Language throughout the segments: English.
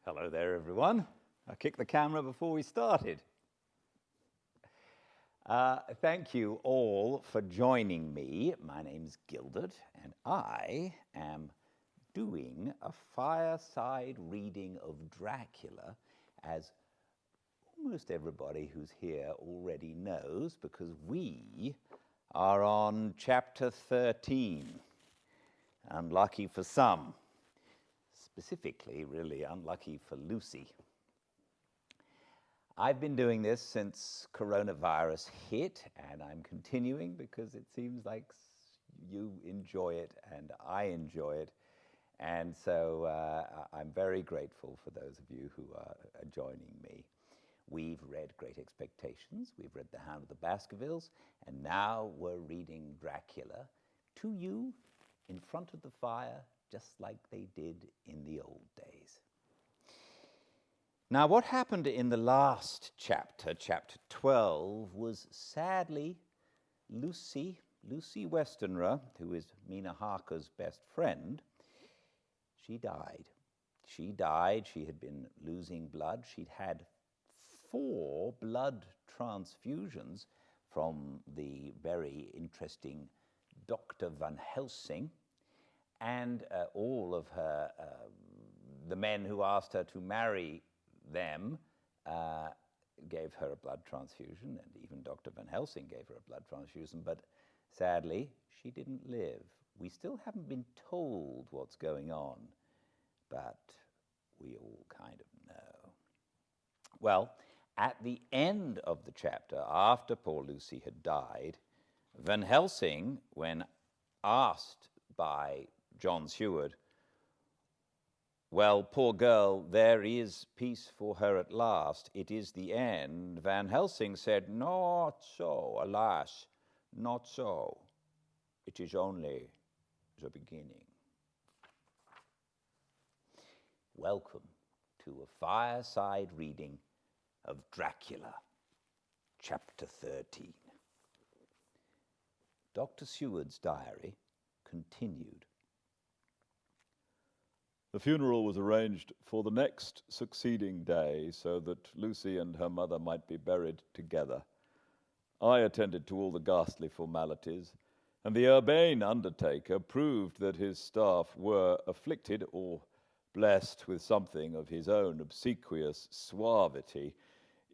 Hello there, everyone. I kicked the camera before we started. Thank you all for joining me. My name's Gildart, and I am doing a fireside reading of Dracula, as almost everybody who's here already knows, because we are on chapter 13. Unlucky for some. Specifically, really unlucky for Lucy. I've been doing this since coronavirus hit, and I'm continuing because it seems like you enjoy it and I enjoy it. And so I'm very grateful for those of you who are joining me. We've read Great Expectations, we've read The Hound of the Baskervilles, and now we're reading Dracula to you in front of the fire, just like they did in the old days. Now, what happened in the last chapter, chapter 12, was sadly Lucy Westenra, who is Mina Harker's best friend, she died. She died. She had been losing blood. She'd had 4 blood transfusions from the very interesting Dr. Van Helsing. And all of her, the men who asked her to marry them gave her a blood transfusion, and even Dr. Van Helsing gave her a blood transfusion, but sadly, she didn't live. We still haven't been told what's going on, but we all kind of know. Well, at the end of the chapter, after poor Lucy had died, Van Helsing, when asked by John Seward, "Well, poor girl, there is peace for her at last. It is the end." Van Helsing said, "Not so, alas, not so. It is only the beginning." Welcome to a fireside reading of Dracula, chapter 13. Dr. Seward's diary continued. The funeral was arranged for the next succeeding day so that Lucy and her mother might be buried together. I attended to all the ghastly formalities, and the urbane undertaker proved that his staff were afflicted or blessed with something of his own obsequious suavity.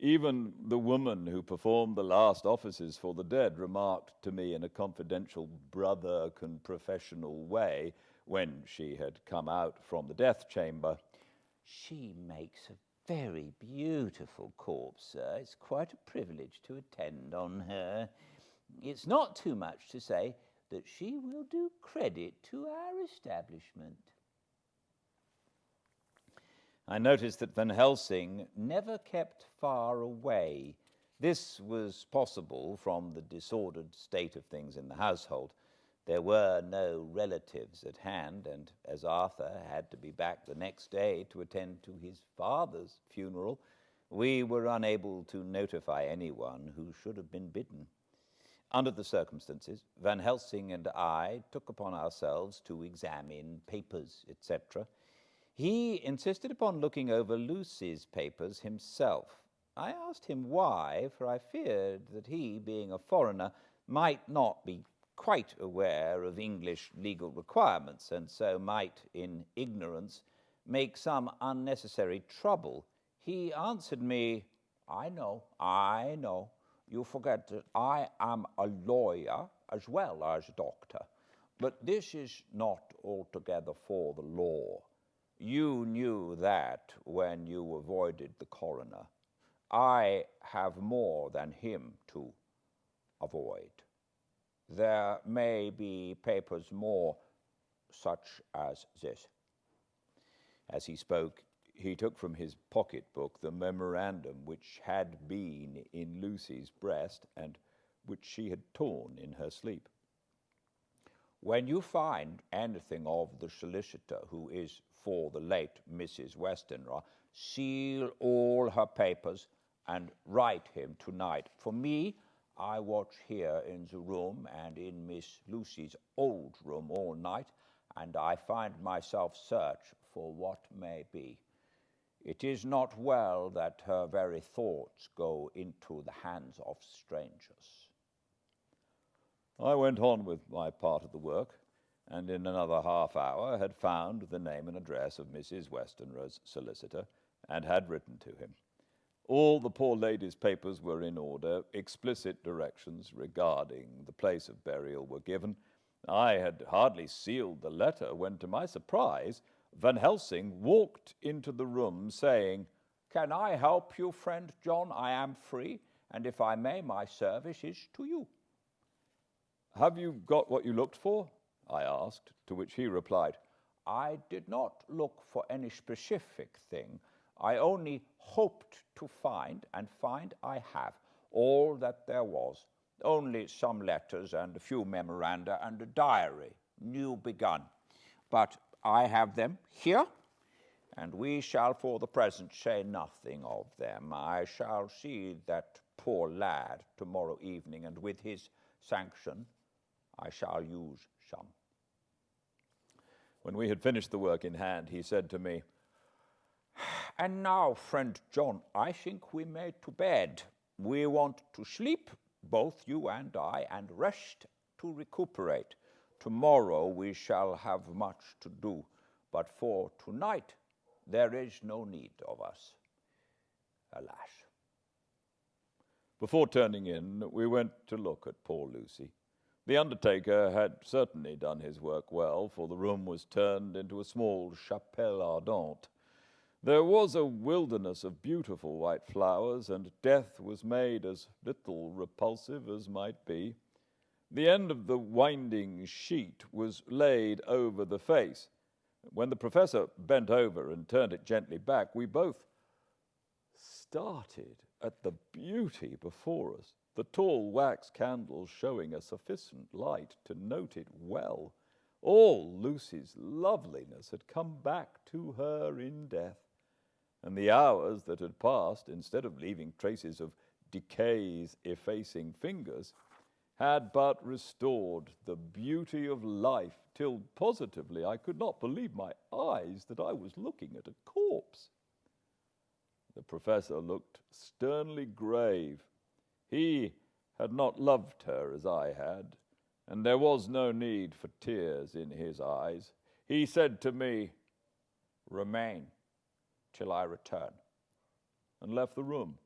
Even the woman who performed the last offices for the dead remarked to me in a confidential brother-con-professional way, when she had come out from the death chamber, "She makes a very beautiful corpse, sir. It's quite a privilege to attend on her. It's not too much to say that she will do credit to our establishment." I noticed that Van Helsing never kept far away. This was possible from the disordered state of things in the household. There were no relatives at hand, and as Arthur had to be back the next day to attend to his father's funeral, we were unable to notify anyone who should have been bidden. Under the circumstances, Van Helsing and I took upon ourselves to examine papers, etc. He insisted upon looking over Lucy's papers himself. I asked him why, for I feared that he, being a foreigner, might not be quite aware of English legal requirements, and so might, in ignorance, make some unnecessary trouble. He answered me, I know. You forget that I am a lawyer as well as a doctor. But this is not altogether for the law. You knew that when you avoided the coroner. I have more than him to avoid. There may be papers more such as this." As he spoke, he took from his pocketbook the memorandum which had been in Lucy's breast and which she had torn in her sleep. "When you find anything of the solicitor who is for the late Mrs. Westenra, seal all her papers and write him tonight. For me, I watch here in the room and in Miss Lucy's old room all night, and I find myself search for what may be. It is not well that her very thoughts go into the hands of strangers. I went on with my part of the work, and in another half hour had found the name and address of Mrs. Westenra's solicitor, and had written to him. All the poor lady's papers were in order. Explicit directions regarding the place of burial were given. I had hardly sealed the letter when, to my surprise, Van Helsing walked into the room saying, "Can I help you, friend John? I am free, and if I may, my service is to you." "Have you got what you looked for?" I asked, to which he replied, "I did not look for any specific thing. I only hoped to find, and find I have, all that there was. Only some letters and a few memoranda and a diary, new begun. But I have them here, and we shall for the present say nothing of them. I shall see that poor lad tomorrow evening, and with his sanction I shall use some." When we had finished the work in hand, he said to me, "And now, friend John, I think we may to bed. We want to sleep, both you and I, and rest to recuperate. Tomorrow we shall have much to do, but for tonight there is no need of us. Alas." Before turning in, we went to look at poor Lucy. The undertaker had certainly done his work well, for the room was turned into a small chapelle ardente. There was a wilderness of beautiful white flowers, and death was made as little repulsive as might be. The end of the winding sheet was laid over the face. When the professor bent over and turned it gently back, we both started at the beauty before us, the tall wax candles showing a sufficient light to note it well. All Lucy's loveliness had come back to her in death, and the hours that had passed, instead of leaving traces of decay's effacing fingers, had but restored the beauty of life, till positively I could not believe my eyes that I was looking at a corpse. The professor looked sternly grave. He had not loved her as I had, and there was no need for tears in his eyes. He said to me, "Remain till I return," and left the room.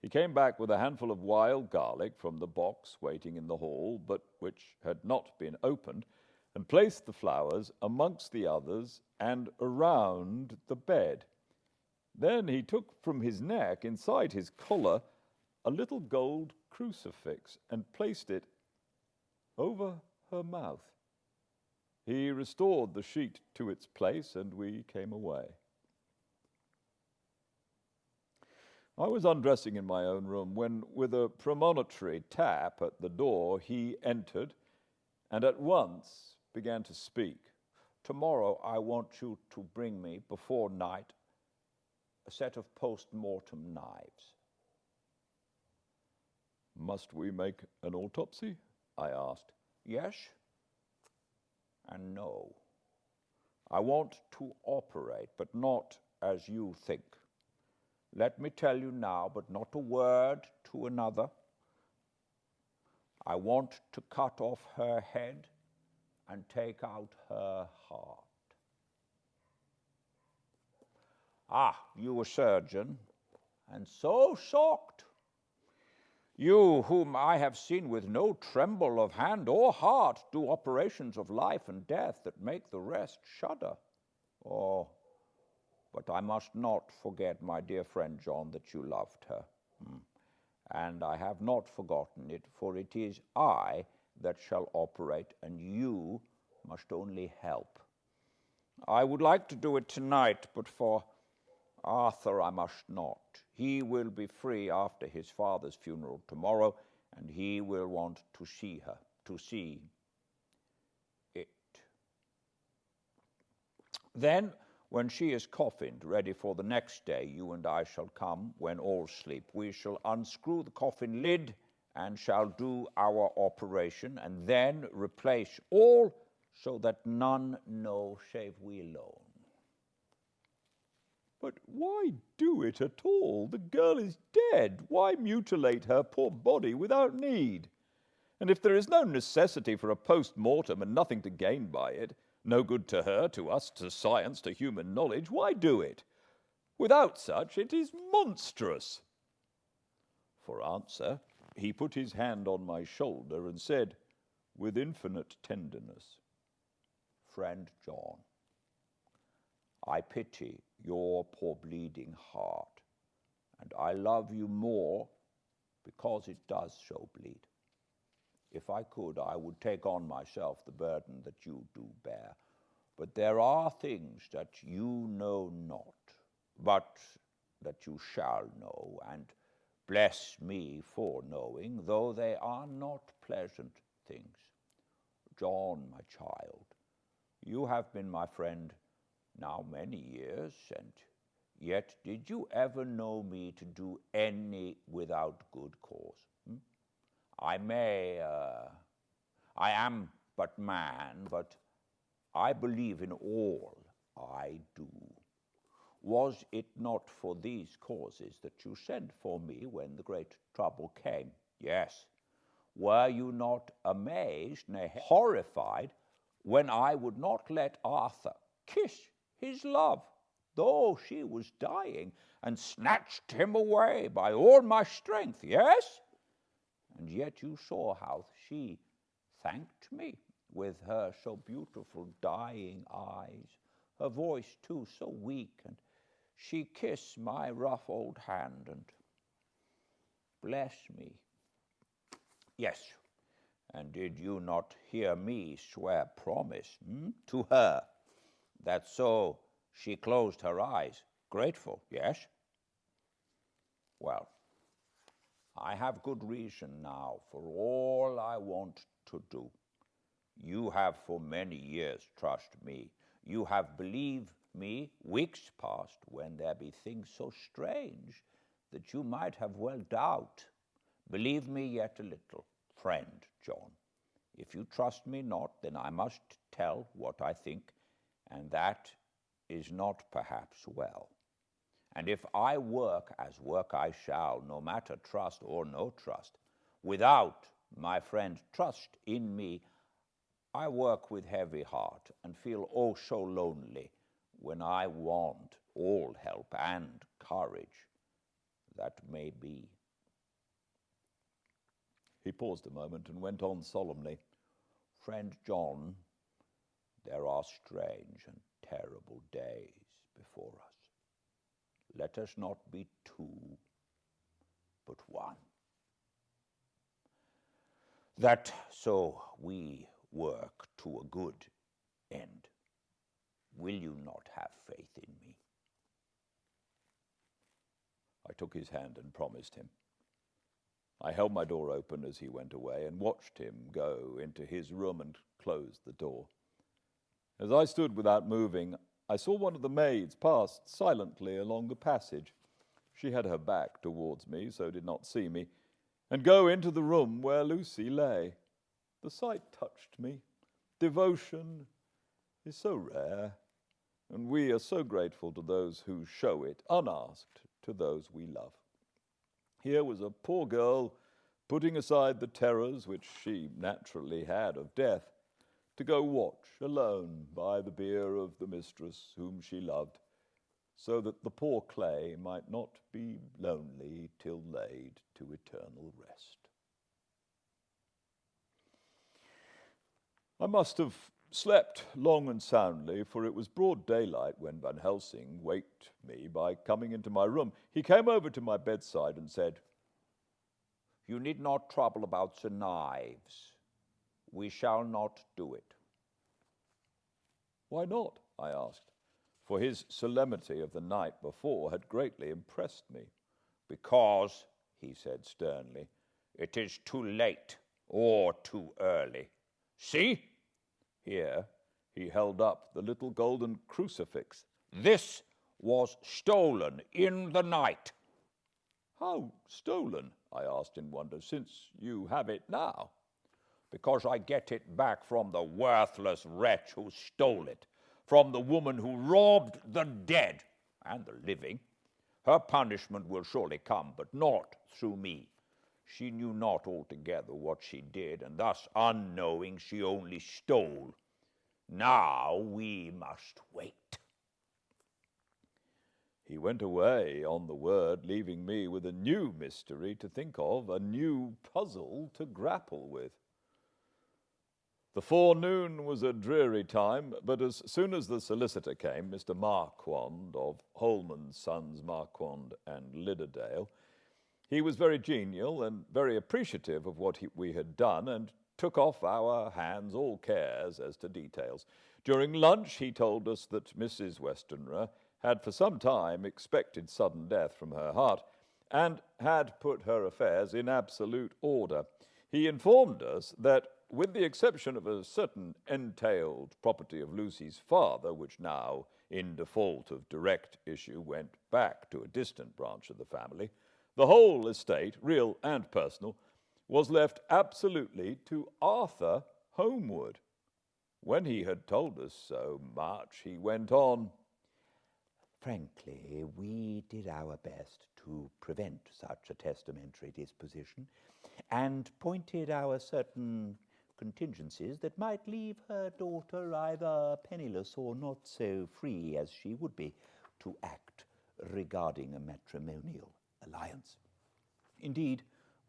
He came back with a handful of wild garlic from the box waiting in the hall, but which had not been opened, and placed the flowers amongst the others and around the bed. Then he took from his neck, inside his collar, a little gold crucifix and placed it over her mouth. He restored the sheet to its place, and we came away. I was undressing in my own room when, with a premonitory tap at the door, he entered and at once began to speak. "Tomorrow I want you to bring me, before night, a set of post-mortem knives." "Must we make an autopsy?" I asked. "Yes and no. I want to operate, but not as you think. Let me tell you now, but not a word to another. I want to cut off her head and take out her heart." "Ah, you a surgeon, and so shocked. You, whom I have seen with no tremble of hand or heart do operations of life and death that make the rest shudder. Oh, but I must not forget, my dear friend John, that you loved her. And I have not forgotten it, for it is I that shall operate, and you must only help. I would like to do it tonight, but for Arthur I must not. He will be free after his father's funeral tomorrow, and he will want to see her, to see it. Then, when she is coffined, ready for the next day, you and I shall come, when all sleep. We shall unscrew the coffin lid and shall do our operation, and then replace all so that none know save we alone. But why do it at all? The girl is dead. Why mutilate her poor body without need? And if there is no necessity for a post-mortem and nothing to gain by it, no good to her, to us, to science, to human knowledge, why do it? Without such, it is monstrous. For answer, he put his hand on my shoulder and said, with infinite tenderness, "Friend John, I pity your poor bleeding heart, and I love you more because it does so bleed. If I could, I would take on myself the burden that you do bear. But there are things that you know not, but that you shall know, and bless me for knowing, though they are not pleasant things. John, my child, you have been my friend now many years, and yet did you ever know me to do any without good cause? I am but man, but I believe in all I do. Was it not for these causes that you sent for me when the great trouble came? Yes. Were you not amazed, nay, horrified, when I would not let Arthur kiss his love, though she was dying, and snatched him away by all my strength? Yes? And yet you saw how she thanked me with her so beautiful dying eyes, her voice too so weak, and she kissed my rough old hand and blessed me. Yes, and did you not hear me swear promise to her, that so she closed her eyes, grateful, yes? Well, I have good reason now for all I want to do. You have for many years trusted me. You have believed me weeks past, when there be things so strange that you might have well doubt. Believe me yet a little, friend John. If you trust me not, then I must tell what I think, and that is not perhaps well. And if I work as work I shall, no matter trust or no trust, without my friend trust in me, I work with heavy heart and feel oh so lonely when I want all help and courage that may be. He paused a moment and went on solemnly, Friend John, there are strange and terrible days before us. Let us not be two, but one. That so we work to a good end. Will you not have faith in me? I took his hand and promised him. I held my door open as he went away and watched him go into his room and close the door. As I stood without moving, I saw one of the maids pass silently along the passage. She had her back towards me, so did not see me, and go into the room where Lucy lay. The sight touched me. Devotion is so rare, and we are so grateful to those who show it, unasked, to those we love. Here was a poor girl putting aside the terrors which she naturally had of death, to go watch alone by the bier of the mistress whom she loved, so that the poor clay might not be lonely till laid to eternal rest. I must have slept long and soundly, for it was broad daylight when Van Helsing waked me by coming into my room. He came over to my bedside and said, You need not trouble about the knives. We shall not do it. Why not? I asked, for his solemnity of the night before had greatly impressed me. Because, he said sternly, it is too late or too early. See? Here he held up the little golden crucifix. This was stolen in the night. How stolen? I asked in wonder, since you have it now. Because I get it back from the worthless wretch who stole it, from the woman who robbed the dead, and the living. Her punishment will surely come, but not through me. She knew not altogether what she did, and thus unknowing she only stole. Now we must wait." He went away on the word, leaving me with a new mystery to think of, a new puzzle to grapple with. The forenoon was a dreary time, but as soon as the solicitor came, Mr. Marquand of Holman's Sons, Marquand and Lidderdale, he was very genial and very appreciative of what we had done, and took off our hands all cares as to details. During lunch he told us that Mrs. Westenra had for some time expected sudden death from her heart, and had put her affairs in absolute order. He informed us that, with the exception of a certain entailed property of Lucy's father, which now, in default of direct issue, went back to a distant branch of the family, the whole estate, real and personal, was left absolutely to Arthur Holmwood. When he had told us so much, he went on, "Frankly, we did our best to prevent such a testamentary disposition, and pointed out certain contingencies that might leave her daughter either penniless or not so free as she would be to act regarding a matrimonial alliance. Indeed,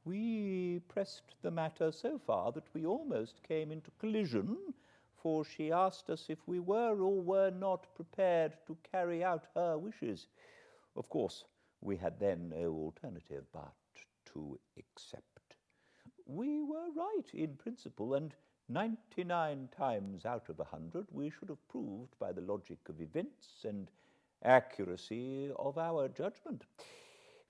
we pressed the matter so far that we almost came into collision, for she asked us if we were or were not prepared to carry out her wishes. Of course, we had then no alternative but to accept. We were right in principle, and 99 times out of 100 we should have proved by the logic of events and accuracy of our judgment.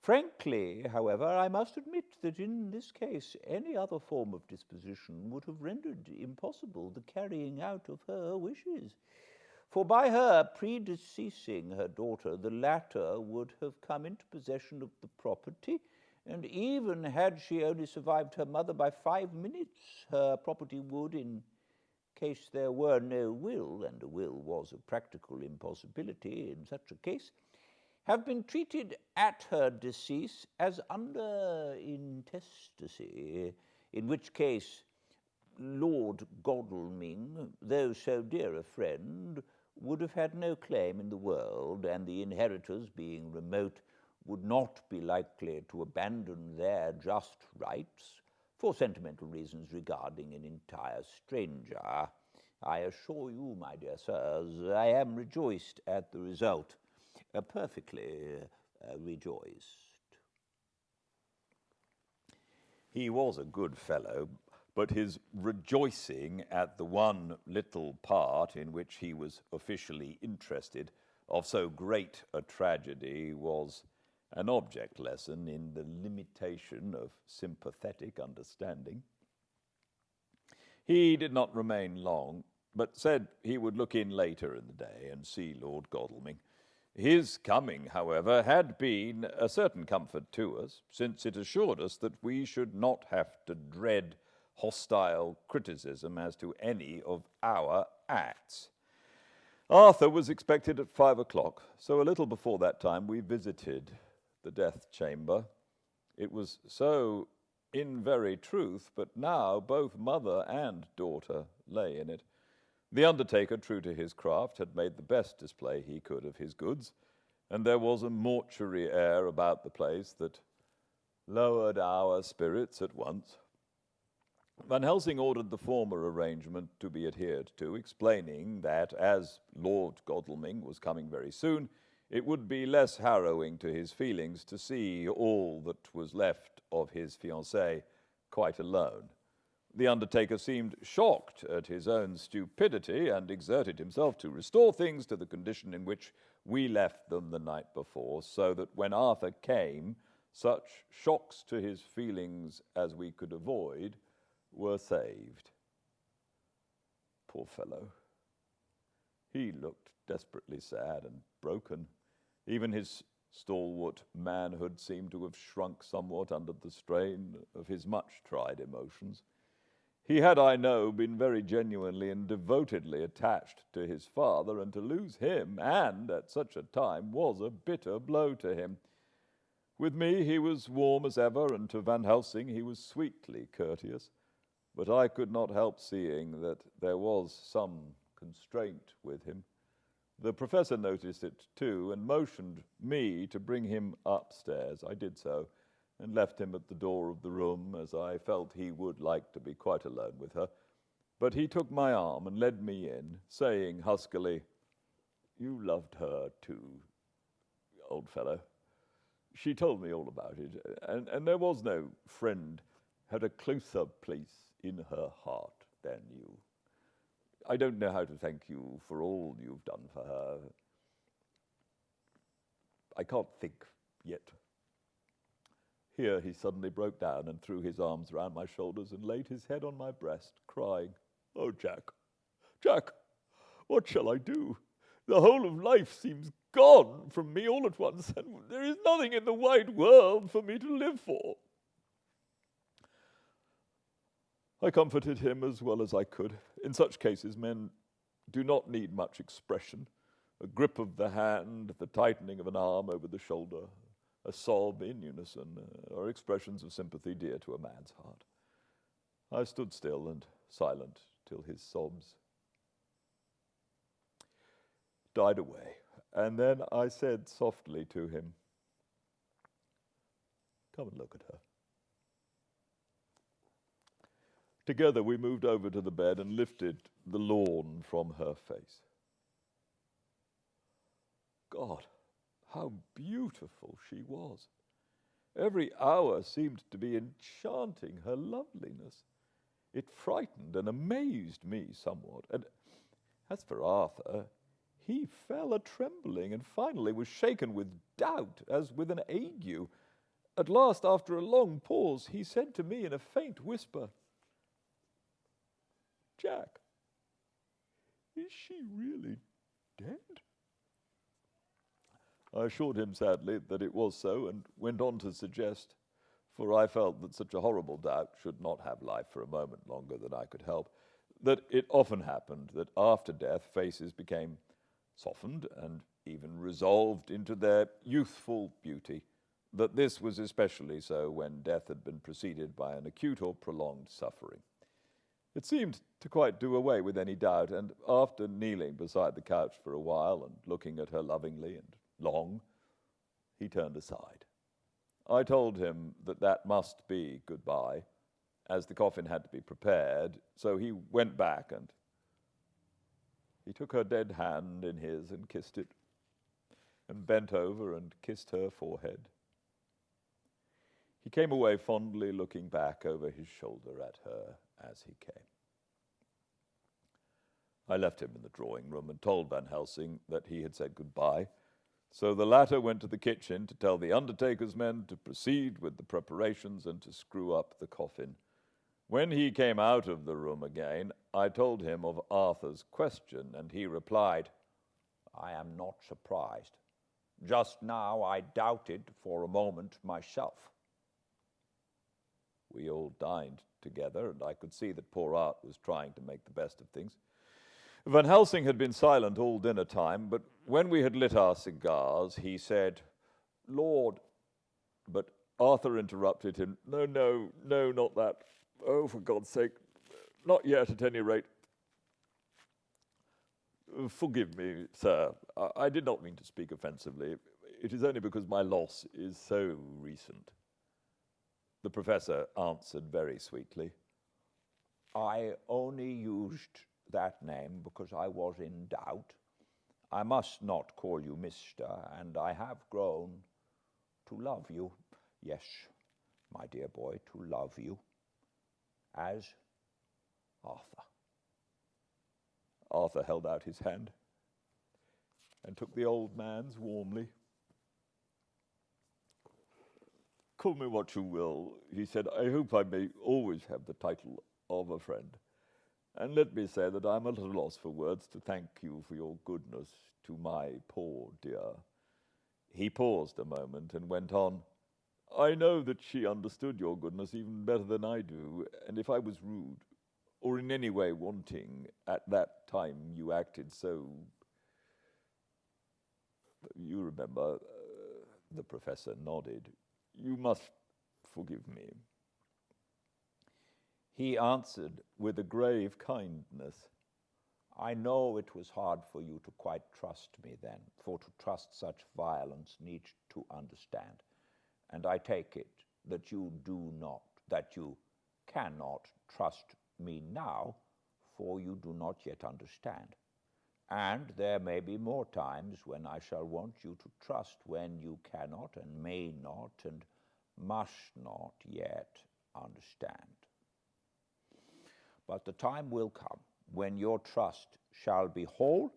Frankly, however, I must admit that in this case any other form of disposition would have rendered impossible the carrying out of her wishes. For by her predeceasing her daughter, the latter would have come into possession of the property, and even had she only survived her mother by 5 minutes, her property would, in case there were no will, and a will was a practical impossibility in such a case, have been treated at her decease as under intestacy, in which case Lord Godalming, though so dear a friend, would have had no claim in the world, and the inheritors, being remote, would not be likely to abandon their just rights for sentimental reasons regarding an entire stranger. I assure you, my dear sirs, I am rejoiced at the result. Perfectly rejoiced." He was a good fellow, but his rejoicing at the one little part in which he was officially interested of so great a tragedy was an object lesson in the limitation of sympathetic understanding. He did not remain long, but said he would look in later in the day and see Lord Godalming. His coming, however, had been a certain comfort to us, since it assured us that we should not have to dread hostile criticism as to any of our acts. Arthur was expected at 5 o'clock, so a little before that time we visited the death chamber. It was so in very truth, but now both mother and daughter lay in it. The undertaker, true to his craft, had made the best display he could of his goods, and there was a mortuary air about the place that lowered our spirits at once. Van Helsing ordered the former arrangement to be adhered to, explaining that, as Lord Godalming was coming very soon, it would be less harrowing to his feelings to see all that was left of his fiancée quite alone. The undertaker seemed shocked at his own stupidity, and exerted himself to restore things to the condition in which we left them the night before, so that when Arthur came, such shocks to his feelings as we could avoid were saved. Poor fellow. He looked desperately sad and broken. Even his stalwart manhood seemed to have shrunk somewhat under the strain of his much-tried emotions. He had, I know, been very genuinely and devotedly attached to his father, and to lose him, and at such a time, was a bitter blow to him. With me he was warm as ever, and to Van Helsing he was sweetly courteous, but I could not help seeing that there was some constraint with him. The professor noticed it too, and motioned me to bring him upstairs. I did so, and left him at the door of the room, as I felt he would like to be quite alone with her. But he took my arm and led me in, saying huskily, "You loved her too, old fellow. She told me all about it, and there was no friend had a closer place in her heart than you. I don't know how to thank you for all you've done for her. I can't think yet." Here he suddenly broke down and threw his arms round my shoulders and laid his head on my breast, crying, "Oh, Jack, Jack, what shall I do? The whole of life seems gone from me all at once, and there is nothing in the wide world for me to live for." I comforted him as well as I could. In such cases, men do not need much expression. A grip of the hand, the tightening of an arm over the shoulder, a sob in unison, are expressions of sympathy dear to a man's heart. I stood still and silent till his sobs died away, and then I said softly to him, "Come and look at her." Together we moved over to the bed and lifted the lawn from her face. God, how beautiful she was! Every hour seemed to be enchanting her loveliness. It frightened and amazed me somewhat. And as for Arthur, he fell a-trembling and finally was shaken with doubt as with an ague. At last, after a long pause, he said to me in a faint whisper, "Jack, is she really dead?" I assured him sadly that it was so, and went on to suggest, for I felt that such a horrible doubt should not have life for a moment longer than I could help, that it often happened that after death faces became softened and even resolved into their youthful beauty, that this was especially so when death had been preceded by an acute or prolonged suffering. It seemed to quite do away with any doubt, and after kneeling beside the couch for a while and looking at her lovingly and long, he turned aside. I told him that that must be goodbye, as the coffin had to be prepared, so he went back and he took her dead hand in his and kissed it, and bent over and kissed her forehead. He came away fondly looking back over his shoulder at her as he came. I left him in the drawing room and told Van Helsing that he had said goodbye, so the latter went to the kitchen to tell the undertaker's men to proceed with the preparations and to screw up the coffin. When he came out of the room again, I told him of Arthur's question, and he replied, "I am not surprised. Just now I doubted for a moment myself." We all dined together, and I could see that poor Art was trying to make the best of things. Van Helsing had been silent all dinner time, but when we had lit our cigars, he said, "Lord," but Arthur interrupted him, No, not that. Oh, for God's sake, not yet at any rate. Forgive me, sir. I did not mean to speak offensively. It is only because my loss is so recent." The professor answered very sweetly, "I only used that name because I was in doubt. I must not call you Mr., and I have grown to love you. Yes, my dear boy, to love you as Arthur." Arthur held out his hand and took the old man's warmly. "Call me what you will," he said. "I hope I may always have the title of a friend. And let me say that I am at a loss for words to thank you for your goodness to my poor dear." He paused a moment and went on, "I know that she understood your goodness even better than I do, and if I was rude, or in any way wanting. At that time you acted so... You remember, the professor nodded. You must forgive me. He answered with a grave kindness. I know it was hard for you to quite trust me then, for to trust such violence needs to understand. And I take it that you do not, that you cannot trust me now, for you do not yet understand. And there may be more times when I shall want you to trust when you cannot and may not and must not yet understand. But the time will come when your trust shall be whole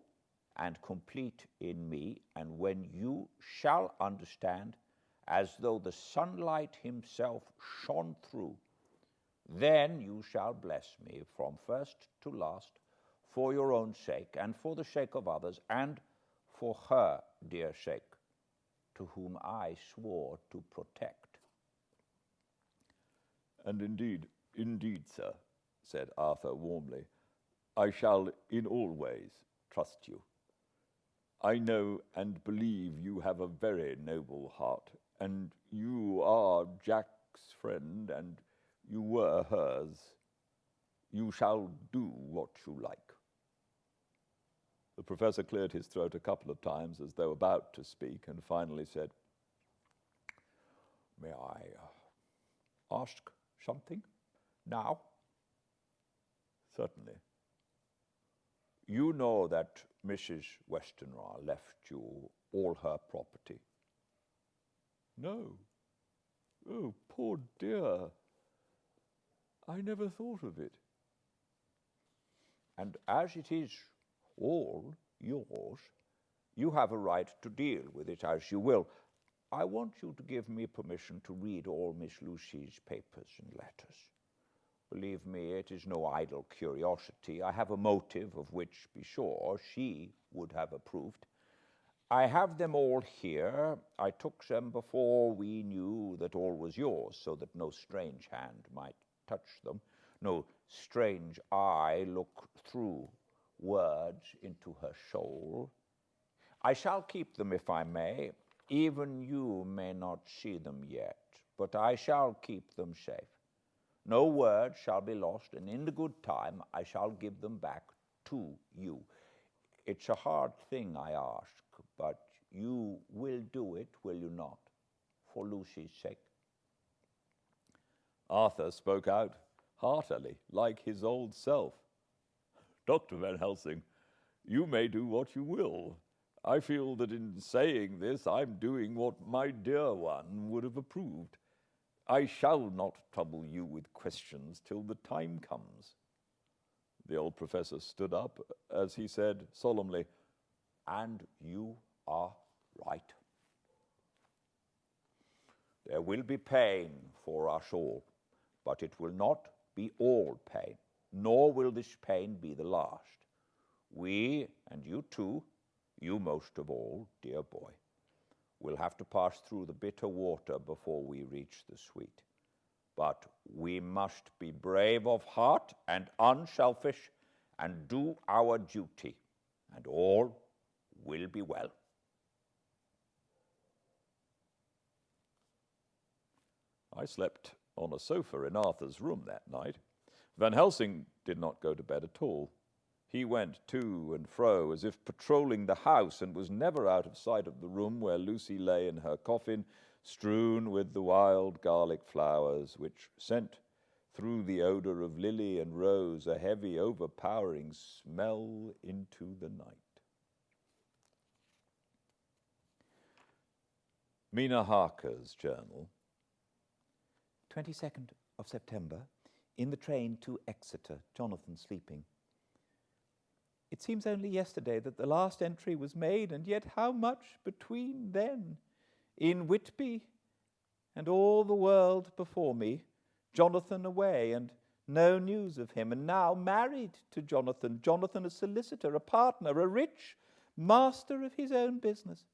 and complete in me, and when you shall understand as though the sunlight himself shone through, then you shall bless me from first to last, for your own sake and for the sake of others, and for her dear sake, to whom I swore to protect. And indeed, sir, said Arthur warmly, I shall in all ways trust you. I know and believe you have a very noble heart, and you are Jack's friend, and you were hers. You shall do what you like. The professor cleared his throat a couple of times as though about to speak, and finally said, May I ask something now? Certainly. You know that Mrs. Westenra left you all her property? No. Oh, poor dear. I never thought of it. And as it is all yours, you have a right to deal with it as you will. I want you to give me permission to read all Miss Lucy's papers and letters. Believe me, it is no idle curiosity. I have a motive of which, be sure, she would have approved. I have them all here. I took them before we knew that all was yours, so that no strange hand might touch them, no strange eye look through words into her soul. I shall keep them if I may. Even you may not see them yet, but I shall keep them safe. No word shall be lost, and in the good time I shall give them back to you. It's a hard thing I ask, but you will do it, will you not, for Lucy's sake? Arthur spoke out heartily, like his old self. Dr. Van Helsing, you may do what you will. I feel that in saying this, I'm doing what my dear one would have approved. I shall not trouble you with questions till the time comes. The old professor stood up as he said solemnly, And you are right. There will be pain for us all, but it will not be all pain, nor will this pain be the last. We, and you too, you most of all, dear boy, will have to pass through the bitter water before we reach the sweet. But we must be brave of heart and unselfish and do our duty, and all will be well. I slept on a sofa in Arthur's room that night. Van Helsing did not go to bed at all. He went to and fro as if patrolling the house, and was never out of sight of the room where Lucy lay in her coffin, strewn with the wild garlic flowers, which sent through the odor of lily and rose a heavy, overpowering smell into the night. Mina Harker's journal. 22nd of September, in the train to Exeter, Jonathan sleeping. It seems only yesterday that the last entry was made, and yet how much between then? In Whitby, and all the world before me, Jonathan away, and no news of him, and now married to Jonathan, Jonathan a solicitor, a partner, a rich master of his own business,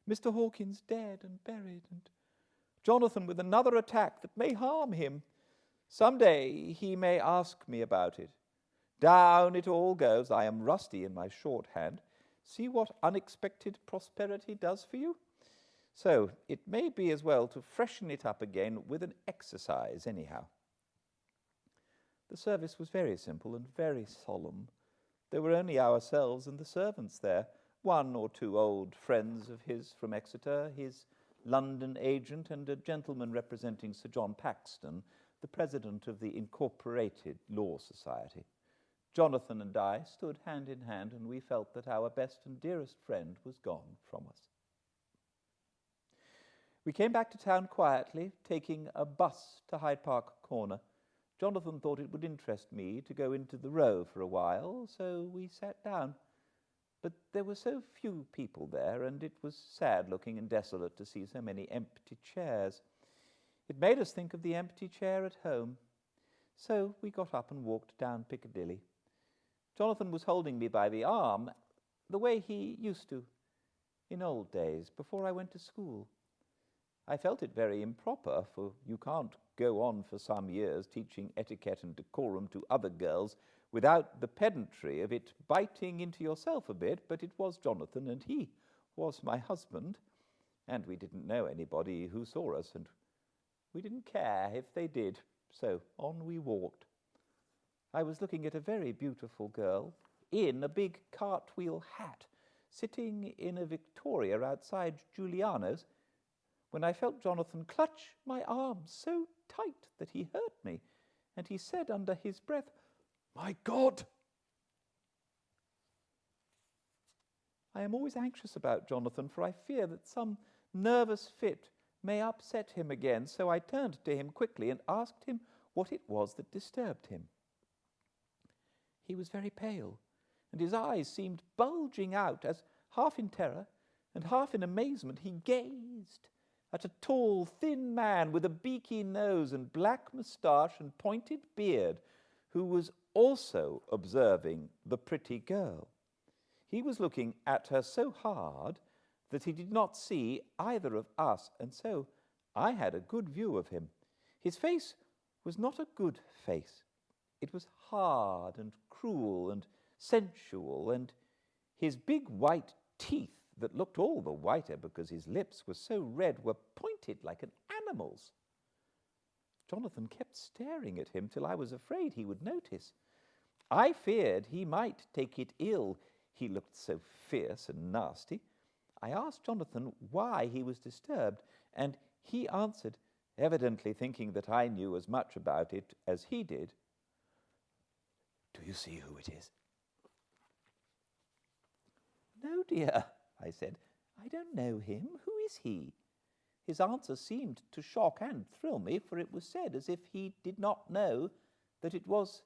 Mr. Hawkins dead and buried, and Jonathan with another attack that may harm him. Some day he may ask me about it, Down it all goes. I am rusty in my shorthand. See what unexpected prosperity does for you? So it may be as well to freshen it up again with an exercise anyhow. The service was very simple and very solemn. There were only ourselves and the servants there, one or two old friends of his from Exeter, his London agent, and a gentleman representing Sir John Paxton, the president of the Incorporated Law Society. Jonathan and I stood hand in hand, and we felt that our best and dearest friend was gone from us. We came back to town quietly, taking a bus to Hyde Park Corner. Jonathan thought it would interest me to go into the Row for a while, so we sat down. But there were so few people there, and it was sad-looking and desolate to see so many empty chairs. It made us think of the empty chair at home. So we got up and walked down Piccadilly. Jonathan was holding me by the arm, the way he used to in old days, before I went to school. I felt it very improper, for you can't go on for some years teaching etiquette and decorum to other girls without the pedantry of it biting into yourself a bit, but it was Jonathan, and he was my husband, and we didn't know anybody who saw us, and we didn't care if they did, so on we walked. I was looking at a very beautiful girl in a big cartwheel hat, sitting in a Victoria outside Giuliano's, when I felt Jonathan clutch my arm so tight that he hurt me, and he said under his breath, "My God!" I am always anxious about Jonathan, for I fear that some nervous fit may upset him again, so I turned to him quickly and asked him what it was that disturbed him. He was very pale, and his eyes seemed bulging out as, half in terror and half in amazement, he gazed at a tall, thin man with a beaky nose and black moustache and pointed beard, who was also observing the pretty girl. He was looking at her so hard that he did not see either of us, and so I had a good view of him. His face was not a good face. It was hard and cruel and sensual, and his big white teeth, that looked all the whiter because his lips were so red, were pointed like an animal's. Jonathan kept staring at him till I was afraid he would notice. I feared he might take it ill. He looked so fierce and nasty. I asked Jonathan why he was disturbed, and he answered, evidently thinking that I knew as much about it as he did, "Do you see who it is?" "No, dear," I said. "I don't know him. Who is he?" His answer seemed to shock and thrill me, for it was said as if he did not know that it was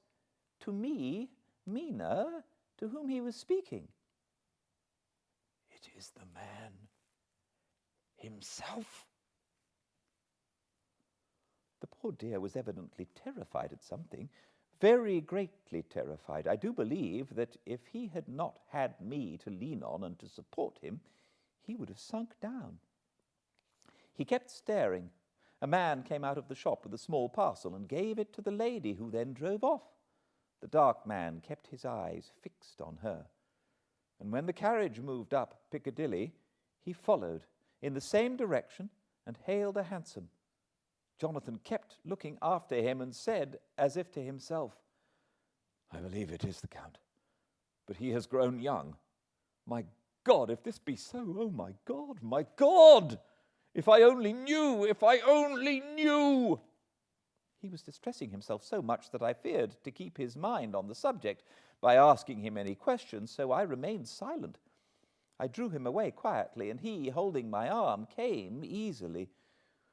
to me, Mina, to whom he was speaking. "It is the man himself." The poor dear was evidently terrified at something, very greatly terrified. I do believe that if he had not had me to lean on and to support him, he would have sunk down. He kept staring. A man came out of the shop with a small parcel and gave it to the lady, who then drove off. The dark man kept his eyes fixed on her, and when the carriage moved up Piccadilly, he followed in the same direction and hailed a hansom. Jonathan kept looking after him and said, as if to himself, "I believe it is the Count, but he has grown young. My God, if this be so, oh my God, my God! If I only knew, if I only knew!" He was distressing himself so much that I feared to keep his mind on the subject by asking him any questions, so I remained silent. I drew him away quietly, and he, holding my arm, came easily.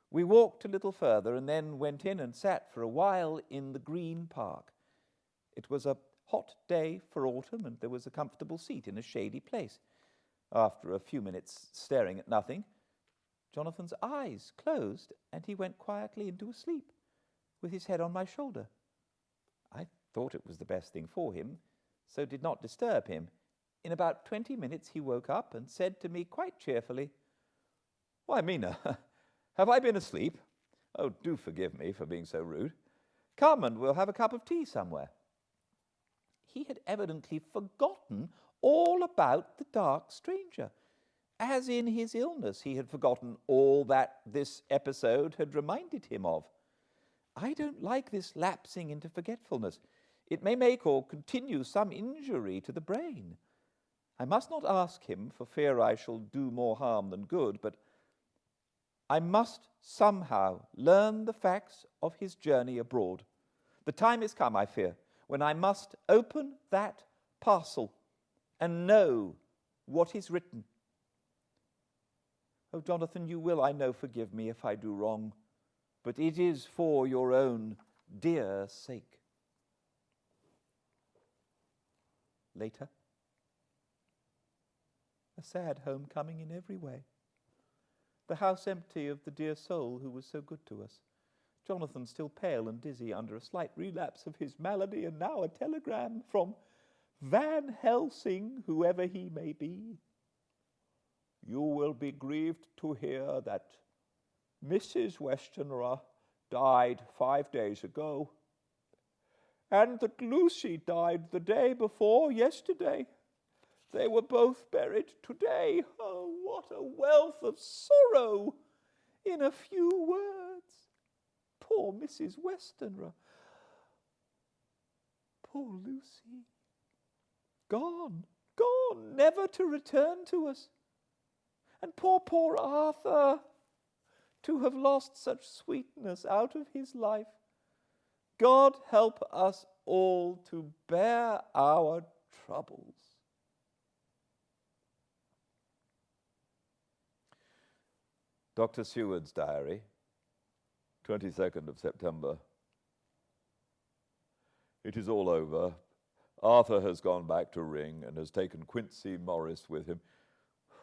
We walked a little further and then went in and sat for a while in the Green Park. It was a hot day for autumn, and there was a comfortable seat in a shady place. After a few minutes staring at nothing, Jonathan's eyes closed, and he went quietly into a sleep, with his head on my shoulder. I thought it was the best thing for him, so did not disturb him. In about 20 minutes he woke up and said to me quite cheerfully, "Why, Mina, have I been asleep? Oh, do forgive me for being so rude. Come and we'll have a cup of tea somewhere." he had evidently forgotten all about the dark stranger, as in his illness he had forgotten all that this episode had reminded him of. I don't like this lapsing into forgetfulness. It may make or continue some injury to the brain. I must not ask him, for fear I shall do more harm than good, but I must somehow learn the facts of his journey abroad. The time is come, I fear, when I must open that parcel and know what is written. Oh, Jonathan, you will, I know, forgive me if I do wrong, but it is for your own dear sake. Later. A sad homecoming in every way. The house empty of the dear soul who was so good to us. Jonathan still pale and dizzy under a slight relapse of his malady, and now a telegram from Van Helsing, whoever he may be. You will be grieved to hear that Mrs. Westenra died 5 days ago, and that Lucy died the day before yesterday. They were both buried today. Oh, what a wealth of sorrow in a few words. Poor Mrs. Westenra. Poor Lucy. Gone, never to return to us. And poor Arthur, to have lost such sweetness out of his life. God help us all to bear our troubles. Dr. Seward's diary, 22nd of September. It is all over. Arthur has gone back to Ring and has taken Quincy Morris with him.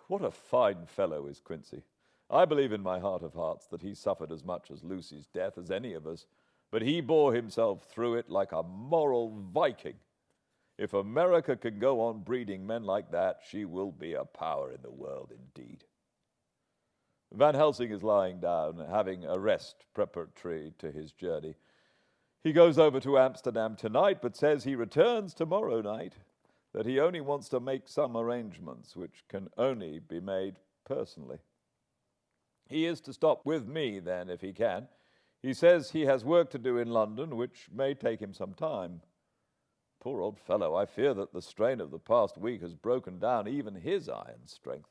What a fine fellow is Quincy. I believe in my heart of hearts that he suffered as much as Lucy's death as any of us, but he bore himself through it like a moral Viking. If America can go on breeding men like that, she will be a power in the world indeed. Van Helsing is lying down, having a rest preparatory to his journey. He goes over to Amsterdam tonight, but says he returns tomorrow night, that he only wants to make some arrangements, which can only be made personally. He is to stop with me, then, if he can. He says he has work to do in London, which may take him some time. Poor old fellow, I fear that the strain of the past week has broken down even his iron strength.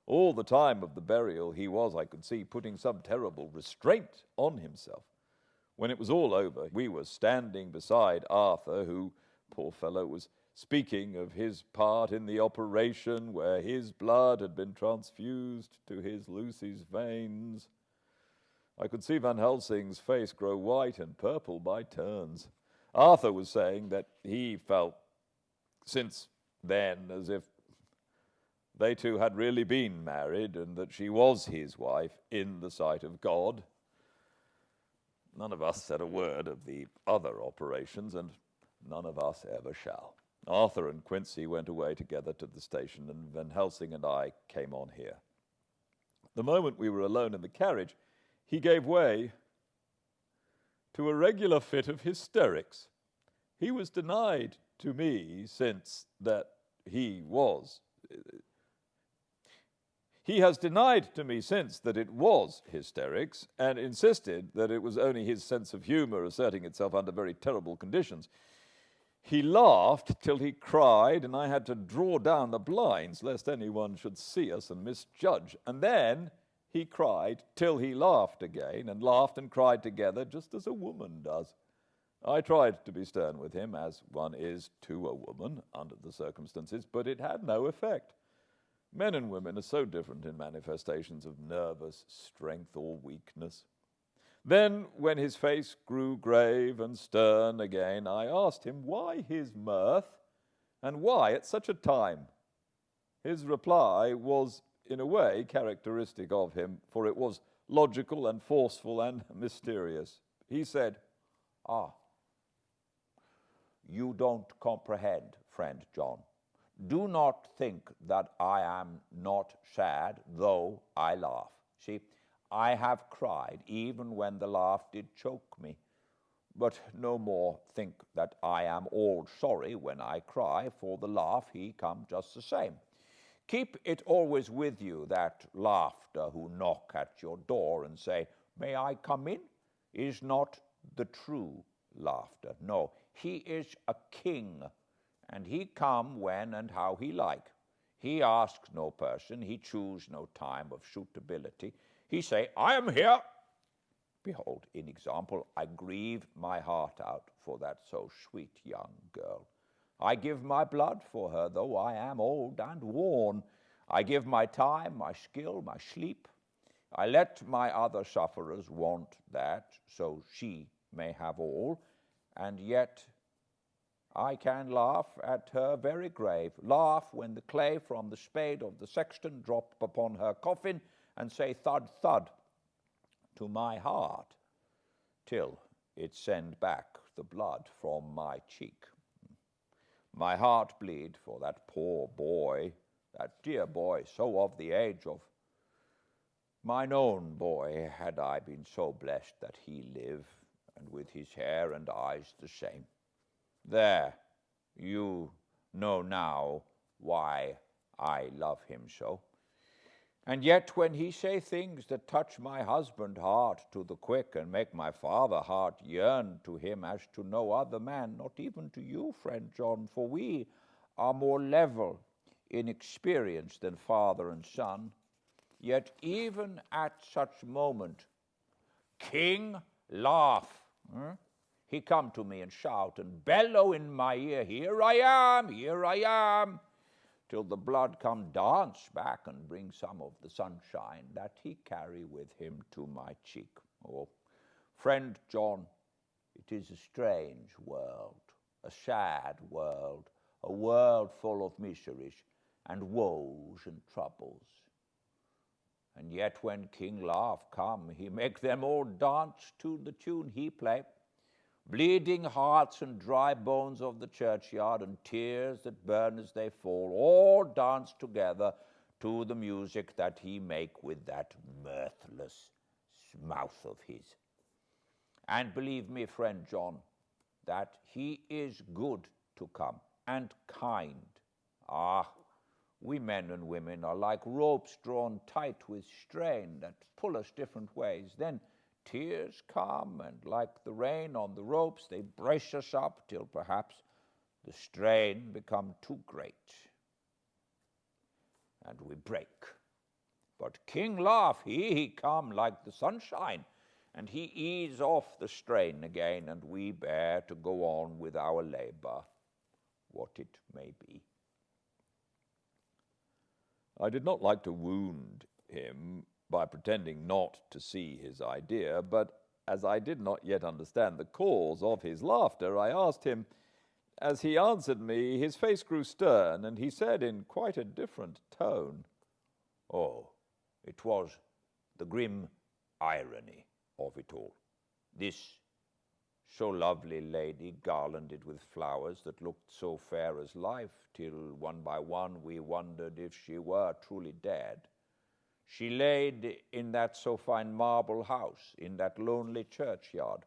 All the time of the burial he was, I could see, putting some terrible restraint on himself. When it was all over, we were standing beside Arthur, who, poor fellow, was speaking of his part in the operation where his blood had been transfused to his Lucy's veins. I could see Van Helsing's face grow white and purple by turns. Arthur was saying that he felt since then as if they two had really been married and that she was his wife in the sight of God. None of us said a word of the other operations, and none of us ever shall. Arthur and Quincy went away together to the station, and Van Helsing and I came on here. The moment we were alone in the carriage, he gave way to a regular fit of hysterics. He was denied to me since that he was... He has denied to me since that it was hysterics and insisted that it was only his sense of humor asserting itself under very terrible conditions. He laughed till he cried, and I had to draw down the blinds lest anyone should see us and misjudge. And then he cried till he laughed again, and laughed and cried together just as a woman does. I tried to be stern with him, as one is to a woman under the circumstances, but it had no effect. Men and women are so different in manifestations of nervous strength or weakness. Then, when his face grew grave and stern again, I asked him why his mirth, and why at such a time. His reply was, in a way, characteristic of him, for it was logical and forceful and mysterious. He said, You don't comprehend, friend John. Do not think that I am not sad, though I laugh. See, I have cried even when the laugh did choke me. But no more think that I am all sorry when I cry, for the laugh he come just the same. Keep it always with you, that laughter who knock at your door and say, "May I come in?" is not the true laughter. No, he is a king, and he come when and how he like. He asks no person, he choose no time of suitability. He say, "I am here." Behold, in example, I grieve my heart out for that so sweet young girl. I give my blood for her, though I am old and worn. I give my time, my skill, my sleep. I let my other sufferers want that, so she may have all, and yet I can laugh at her very grave, laugh when the clay from the spade of the sexton drop upon her coffin, and say thud, thud, to my heart, till it send back the blood from my cheek. My heart bleed for that poor boy, that dear boy, so of the age of mine own boy, had I been so blessed that he live, and with his hair and eyes the same. There, you know now why I love him so. And yet when he say things that touch my husband heart to the quick, and make my father heart yearn to him as to no other man, not even to you, friend John, for we are more level in experience than father and son, yet even at such moment, King, laugh. He come to me and shout and bellow in my ear, "Here I am, here I am," till the blood come dance back and bring some of the sunshine that he carry with him to my cheek. Oh, friend John, it is a strange world, a sad world, a world full of miseries and woes and troubles. And yet when King Laugh come, he make them all dance to the tune he play. Bleeding hearts and dry bones of the churchyard, and tears that burn as they fall, all dance together to the music that he make with that mirthless mouth of his. And believe me, friend John, that he is good to come, and kind. Ah, we men and women are like ropes drawn tight with strain that pull us different ways. Then tears come, and like the rain on the ropes, they brace us up till perhaps the strain become too great, and we break. But King Laugh, he come like the sunshine, and he ease off the strain again, and we bear to go on with our labor, what it may be. I did not like to wound him by pretending not to see his idea, but as I did not yet understand the cause of his laughter, I asked him. As he answered me, his face grew stern, and he said in quite a different tone, "Oh, it was the grim irony of it all. This so lovely lady, garlanded with flowers that looked so fair as life, till one by one we wondered if she were truly dead. She laid in that so fine marble house, in that lonely churchyard,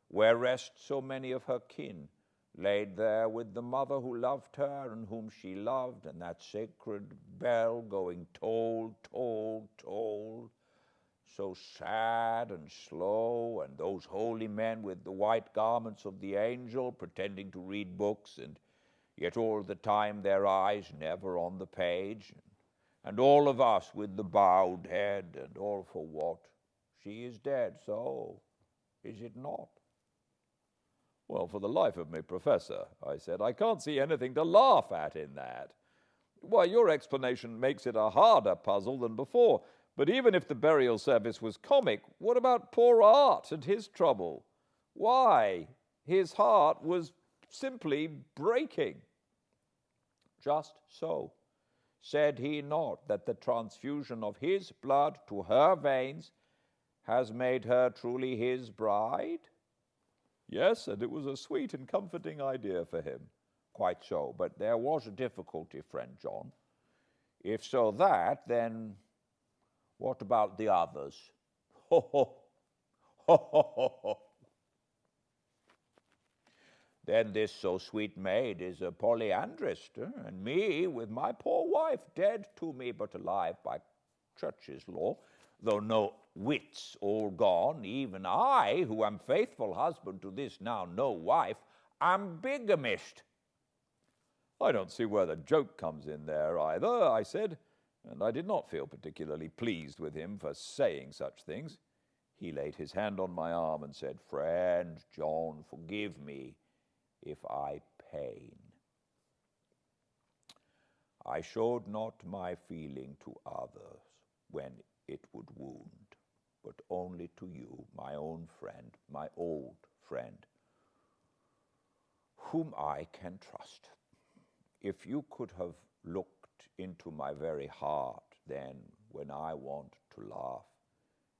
where rest so many of her kin, laid there with the mother who loved her and whom she loved, and that sacred bell going toll, toll, toll, so sad and slow, and those holy men with the white garments of the angel pretending to read books, and yet all the time their eyes never on the page, and all of us with the bowed head, and all for what? She is dead, so is it not?" "Well, for the life of me, Professor," I said, "I can't see anything to laugh at in that. Why, your explanation makes it a harder puzzle than before. But even if the burial service was comic, what about poor Art and his trouble? Why, his heart was simply breaking." "Just so. Said he not that the transfusion of his blood to her veins has made her truly his bride?" "Yes, and it was a sweet and comforting idea for him." "Quite so, but there was a difficulty, friend John. If so that, then what about the others?" Ho, ho, ho, ho, ho, ho. Then this so sweet maid is a polyandrist, and me, with my poor wife dead to me but alive by church's law, though no wits all gone, even I, who am faithful husband to this now no wife, am bigamist. I don't see where the joke comes in there either, I said, and I did not feel particularly pleased with him for saying such things. He laid his hand on my arm and said, "Friend John, forgive me if I pain. I showed not my feeling to others when it would wound, but only to you, my own friend, my old friend, whom I can trust. If you could have looked into my very heart then when I want to laugh,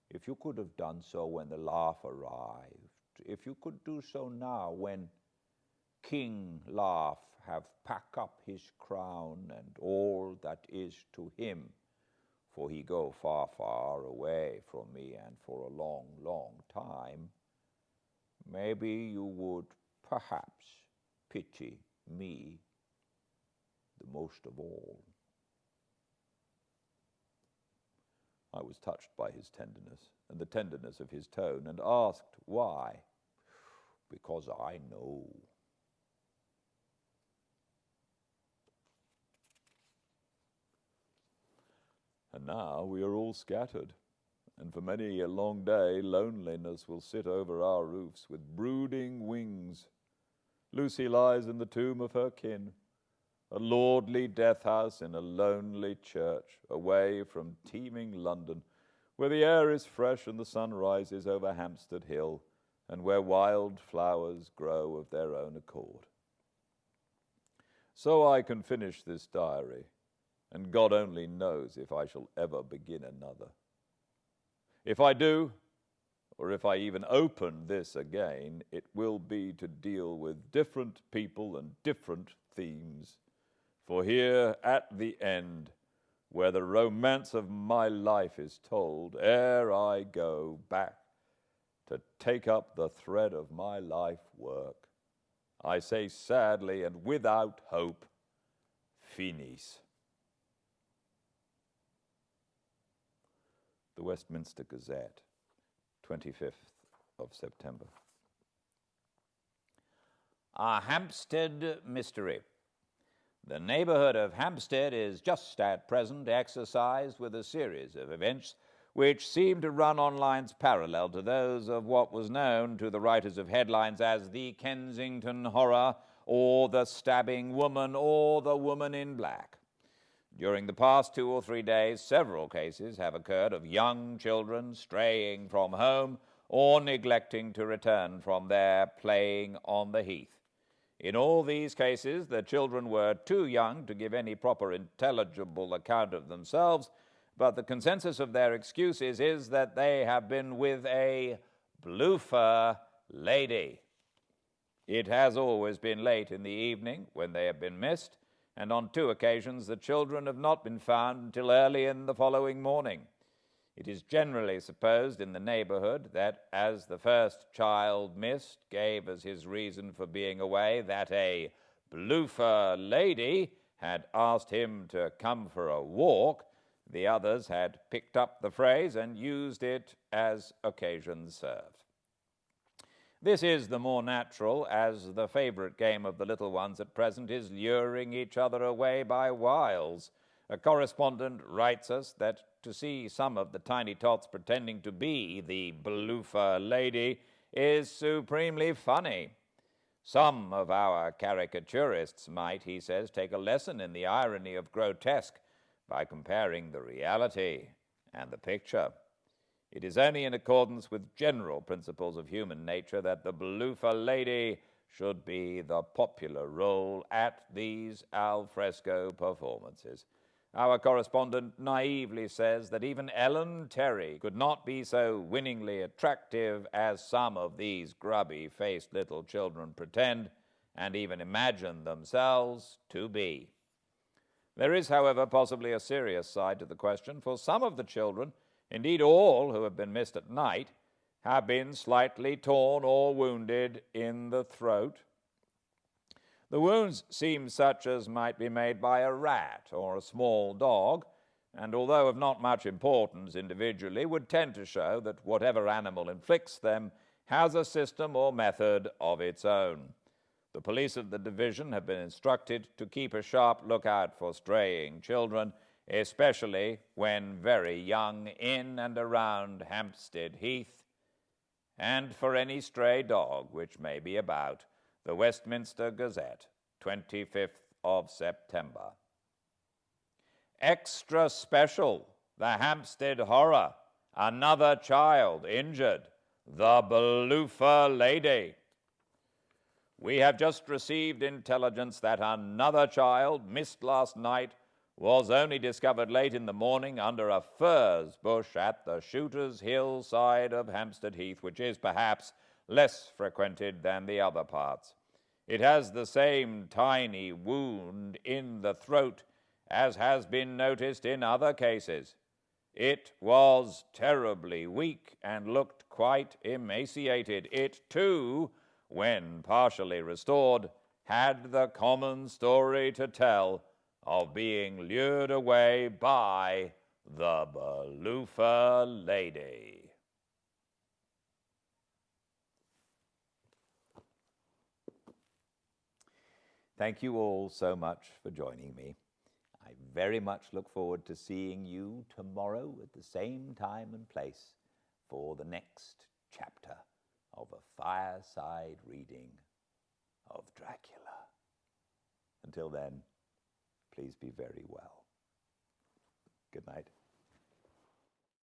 if you could have done so when the laugh arrived, if you could do so now when King Laugh have pack up his crown and all that is to him, for he go far, far away from me and for a long, long time, maybe you would perhaps pity me the most of all." I was touched by his tenderness and the tenderness of his tone, and asked why. "Because I know." And now we are all scattered, and for many a long day loneliness will sit over our roofs with brooding wings. Lucy lies in the tomb of her kin, a lordly death house in a lonely church, away from teeming London, where the air is fresh and the sun rises over Hampstead Hill, and where wild flowers grow of their own accord. So I can finish this diary, and God only knows if I shall ever begin another. If I do, or if I even open this again, it will be to deal with different people and different themes. For here at the end, where the romance of my life is told, ere I go back to take up the thread of my life work, I say sadly and without hope, finis. The Westminster Gazette, 25th of September. A Hampstead mystery. The neighborhood of Hampstead is just at present exercised with a series of events which seem to run on lines parallel to those of what was known to the writers of headlines as the Kensington Horror, or the Stabbing Woman, or the Woman in Black. During the past 2 or 3 days, several cases have occurred of young children straying from home or neglecting to return from their playing on the heath. In all these cases, the children were too young to give any proper intelligible account of themselves, but the consensus of their excuses is that they have been with a bloofer lady. It has always been late in the evening when they have been missed, and on 2 occasions the children have not been found until early in the following morning. It is generally supposed in the neighborhood that, as the first child missed gave as his reason for being away that a bloofer lady had asked him to come for a walk, the others had picked up the phrase and used it as occasion served. This is the more natural, as the favorite game of the little ones at present is luring each other away by wiles. A correspondent writes us that to see some of the tiny tots pretending to be the bloofer lady is supremely funny. Some of our caricaturists might, he says, take a lesson in the irony of grotesque by comparing the reality and the picture. It is only in accordance with general principles of human nature that the bloofer lady should be the popular role at these al fresco performances. Our correspondent naively says that even Ellen Terry could not be so winningly attractive as some of these grubby-faced little children pretend and even imagine themselves to be. There is, however, possibly a serious side to the question, for some of the children, indeed all who have been missed at night, have been slightly torn or wounded in the throat, The wounds seem such as might be made by a rat or a small dog, and although of not much importance individually, would tend to show that whatever animal inflicts them has a system or method of its own. The police of the division have been instructed to keep a sharp lookout for straying children, especially when very young, in and around Hampstead Heath, and for any stray dog which may be about. The Westminster Gazette, 25th of September. Extra special, the Hampstead Horror, another child injured, the Baloofer Lady. We have just received intelligence that another child, missed last night, was only discovered late in the morning under a furze bush at the Shooter's Hill side of Hampstead Heath, which is perhaps less frequented than the other parts. It has the same tiny wound in the throat as has been noticed in other cases. It was terribly weak and looked quite emaciated. It, too, when partially restored, had the common story to tell of being lured away by the Baloofer Lady. Thank you all so much for joining me. I very much look forward to seeing you tomorrow at the same time and place for the next chapter of a fireside reading of Dracula. Until then, please be very well. Good night.